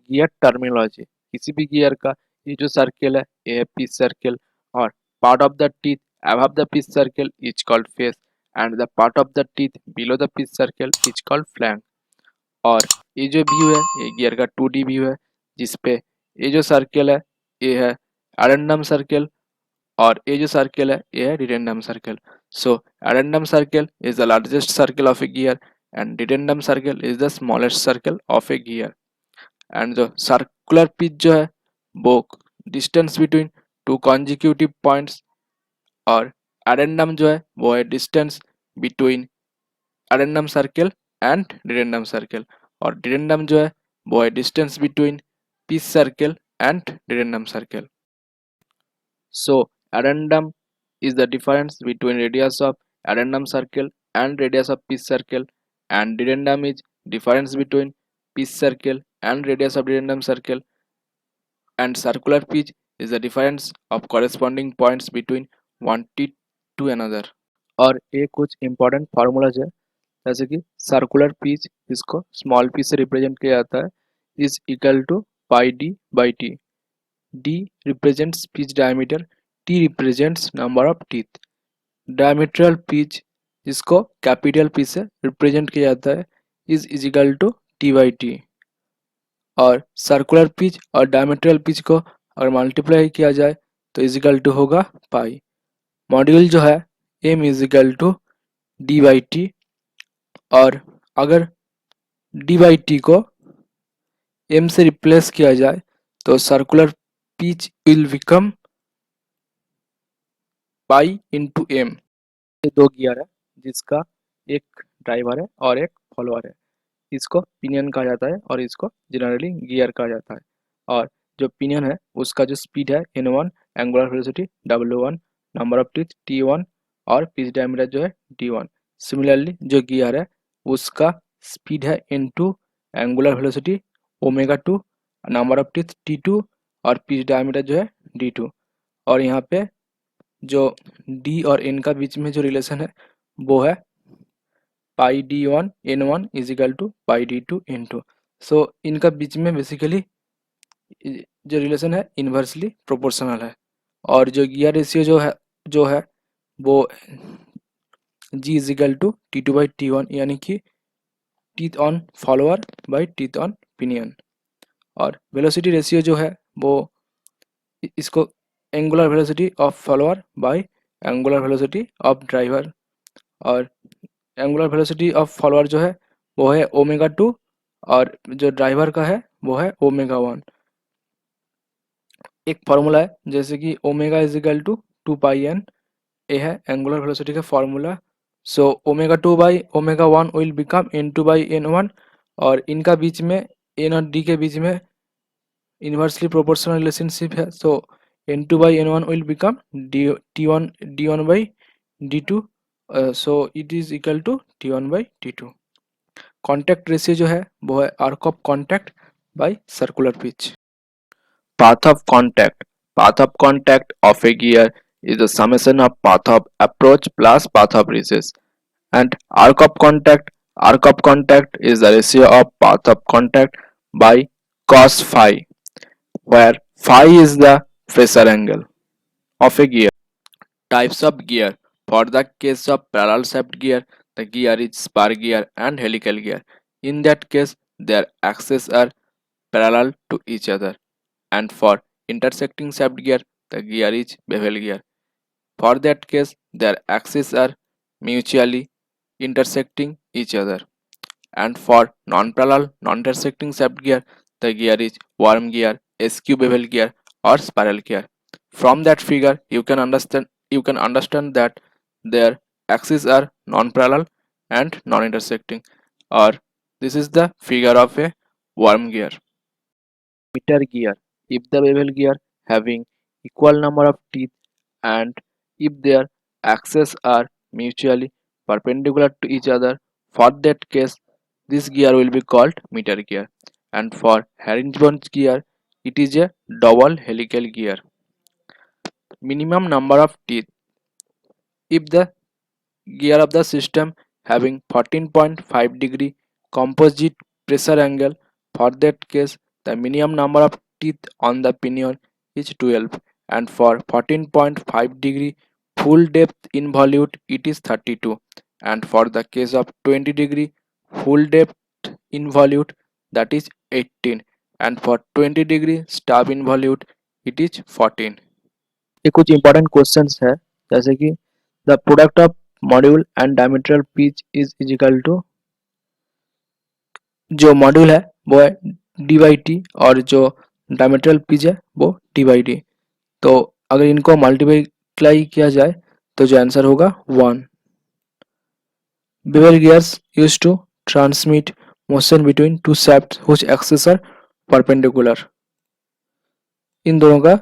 Gear terminology. किसी भी gear का ये जो सर्किल है ये है पिच सर्किल, और part of the teeth above the pitch circle is called face and the part of the teeth below the pitch circle is called flank। और ये जो व्यू है ये गियर का 2D व्यू है, जिसपे ये जो सर्किल है ये है एडेंडम सर्किल, और ये जो सर्किल है ये है dedendum circle. So addendum circle is the largest circle of a gear and dedendum circle is the smallest circle of a gear. And जो सर्कुलर पिच जो है वो distance between two consecutive points, और addendum जो है वो है distance between addendum circle and dedendum circle, और डिडेंडम जो है वो है distance between pitch circle and dedendum circle. So addendum is the difference between radius of addendum circle and radius of pitch circle, and dedendum is difference between pitch circle and radius of dedendum circle, and circular pitch is the difference of corresponding points between one teeth to another। और ये कुछ important formulas है, जैसे कि circular pitch इसको small P से represent किया जाता है is equal to pi D by T. D represents pitch diameter, T represents number of teeth। Diametral pitch जिसको कैपिटल पी से रिप्रेजेंट किया जाता है is equal to T by T, और सर्कुलर पिच और डायमीट्रल पिच को अगर multiply किया जाए तो इज इक्वल टू होगा पाई। मॉड्यूल जो है M is equal to D by T, और अगर डी बाई टी को एम से रिप्लेस किया जाए तो circular pitch will become pi into M. ये दो गियर है जिसका एक ड्राइवर है और एक फॉलोअर है, इसको पिनियन कहा जाता है और इसको जनरली गियर कहा जाता है। और जो पिनियन है उसका जो स्पीड है n1, angular velocity w1, number of teeth t1, और पिच डायमीटर जो है d1। सिमिलरली जो गियर है उसका स्पीड है n2, angular velocity omega 2, number of teeth t2, और पिच डायमीटर जो है d2। और यहाँ पे जो डी और एन का बीच में जो रिलेशन है वो है pi d1 n1 is equal to pi d2 n2। So इनका बीच में बेसिकली जो रिलेशन है इन्वर्सली प्रोपोर्शनल है। और जो गियर रेशियो जो है वो g is equal to T2/T1, यानी कि teeth on follower by teeth on pinion. और वेलोसिटी रेशियो जो है वो इसको angular velocity of follower by angular velocity of driver, और एंगुलर वेलोसिटी ऑफ फॉलोअर जो है वो है ओमेगा 2, और जो ड्राइवर का है वो है ओमेगा 1। एक फार्मूला है जैसे कि omega is equal to 2 pi n, ये है एंगुलर वेलोसिटी का फार्मूला। सो ओमेगा 2/ओमेगा 1 विल बिकम n2/n1, और इनका बीच में n और d के बीच में इन्वर्सली प्रोपोर्शनल रिलेशनशिप है। सो n2/n1 will become d1/d2, so it is equal to t1/t2। Contact ratio जो है वो है arc of contact by circular pitch. Path of contact. Path of contact of a gear is the summation of path of approach plus path of recess. And arc of contact. Arc of contact is the ratio of path of contact by cos phi, where phi is the pressure angle of a gear. Types of gear. For the case of parallel shaft gear, the gear is spur gear and helical gear. In that case, their axes are parallel to each other. And for intersecting shaft gear, the gear is bevel gear. For that case, their axes are mutually intersecting each other. And for non-parallel, non-intersecting shaft gear, the gear is worm gear, SQ bevel gear, or spiral gear. From that figure, you can understand that their axes are non-parallel and non-intersecting. Or this is the figure of a worm gear. Meter gear. If the bevel gear having equal number of teeth and if their axes are mutually perpendicular to each other, for that case this gear will be called meter gear. And for herringbone gear, it is a double helical gear. Minimum number of teeth. If the gear of the system having 14.5 degree composite pressure angle, for that case the minimum number of teeth on the pinion is 12, and for 14.5 degree full depth involute it is 32, and for the case of 20 degree full depth involute that is 18, and for 20 degree stub involute it is 14. ये कुछ important questions है, जैसे कि the product of module and diametral pitch is equal to, जो module है वो है D by T और जो डायमीट्रल पिच है वो टी बाई डी। तो अगर इनको मल्टीप्लाई किया जाए तो जो आंसर होगा 1। Bevel gears use to transmit motion between two shafts which axes are perpendicular. इन दोनों का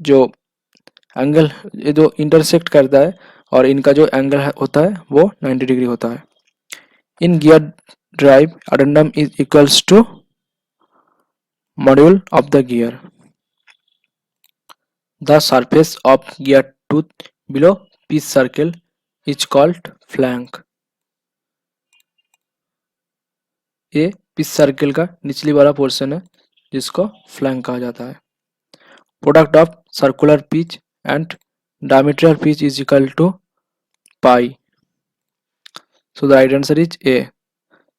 जो एंगल, ये जो इंटरसेक्ट करता है और इनका जो एंगल होता है वो 90 डिग्री होता है। In gear drive addendum is equals to module of the gear. The surface of gear tooth below pitch circle is called flank. ये पिच सर्कल का निचली वाला पोर्शन है जिसको फ्लैंक कहा जाता है। Product of circular pitch and diametral pitch is equal to pi. So the right answer is A.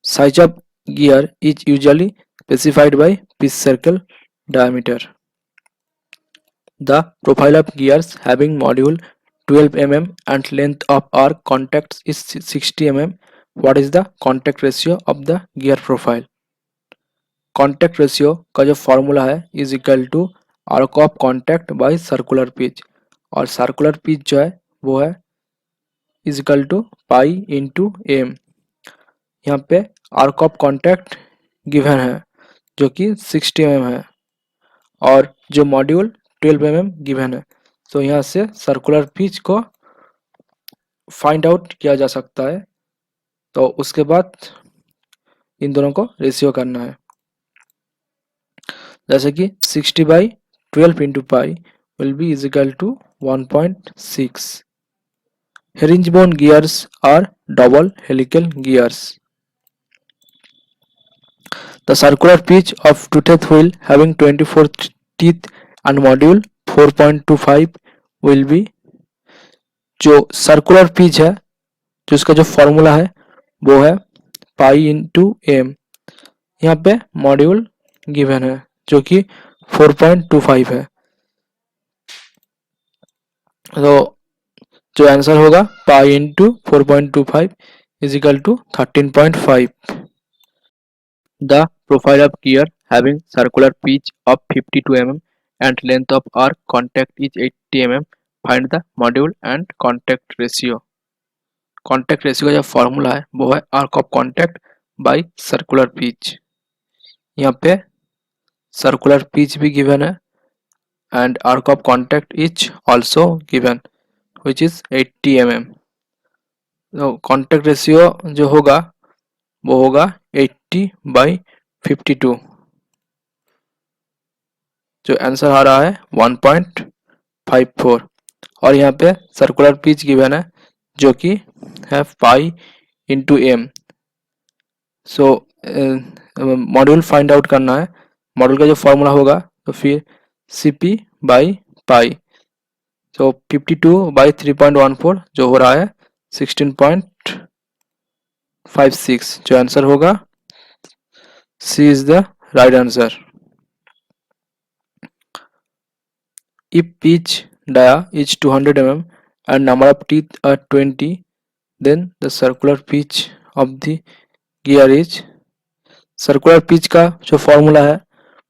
Size of gear is usually specified by pitch circle diameter. The profile of gears having module 12 mm and length of arc contacts is 60 mm. What is the contact ratio of the gear profile? Contact ratio का जो formula है is equal to arc of contact by circular pitch, और circular pitch जो है वो है is equal to pi into M. यहाँ पे आर्क ऑफ कॉन्टैक्ट गिवन है जो कि 60 mm है और जो मॉड्यूल 12 mm गिवन है। तो यहाँ से सर्कुलर पिच को फाइंड आउट किया जा सकता है। तो उसके बाद इन दोनों को रेशियो करना है, जैसे कि 60/12 into pi will be is equal to 1.6। herringbone gears are double helical gears. The circular pitch of toothed wheel having 24 teeth and module 4.25 will be, जो सर्कुलर पिच है जो इसका जो फॉर्मूला है वो है पाई इंटू एम। यहाँ पे मॉड्यूल गिवन है जो कि 4.25 है। तो जो आंसर होगा pi into 4.25 is equal to 13.5। The profile of gear having circular pitch of 52 mm and length of arc contact is 80 mm. Find the module and contact ratio. Contact ratio का जो formula है वो है arc of contact by circular pitch. यहाँ पे circular pitch भी given है and arc of contact is also given which is 80 mm। तो कॉन्टैक्ट रेशियो जो होगा वो होगा 80/52। जो आंसर आ रहा है 1.54। और यहाँ पे सर्कुलर पिच गिवन है जो कि है पाई इंटू एम। सो मॉड्यूल फाइंड आउट करना है। मॉड्यूल का जो फॉर्मूला होगा तो फिर CP बाई पाई, तो 52/3.14 जो हो रहा है 16.56। जो आंसर होगा C is the right answer. If pitch dia is 200 mm and number of teeth are 20, then the circular pitch of the gear is, circular pitch का जो फॉर्मूला है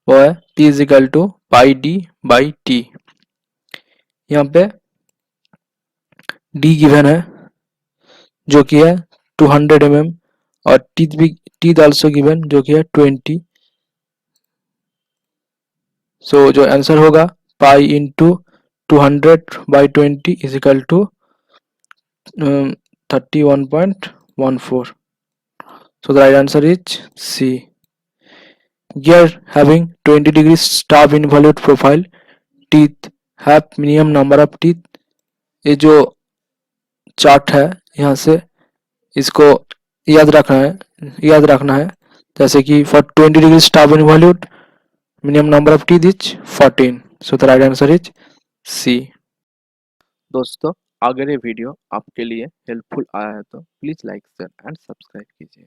वो है P is equal to pi D by T. यहाँ पे D given है जो कि है 200 mm और टीथ आल्सो गिवन जो कि है 20। सो जो आंसर होगा pi into 200/20 is equal to 31.14। So the right answer is C. Gear having 20 degree stub involute profile, teeth have minimum number of teeth। ये जो चार्ट है यहाँ से इसको याद रखना है जैसे कि for 20 degrees stop involute minimum number of teeth is 14. So the right answer is C. दोस्तों, अगर ये वीडियो आपके लिए हेल्पफुल आया है तो please like share and subscribe कीजिए।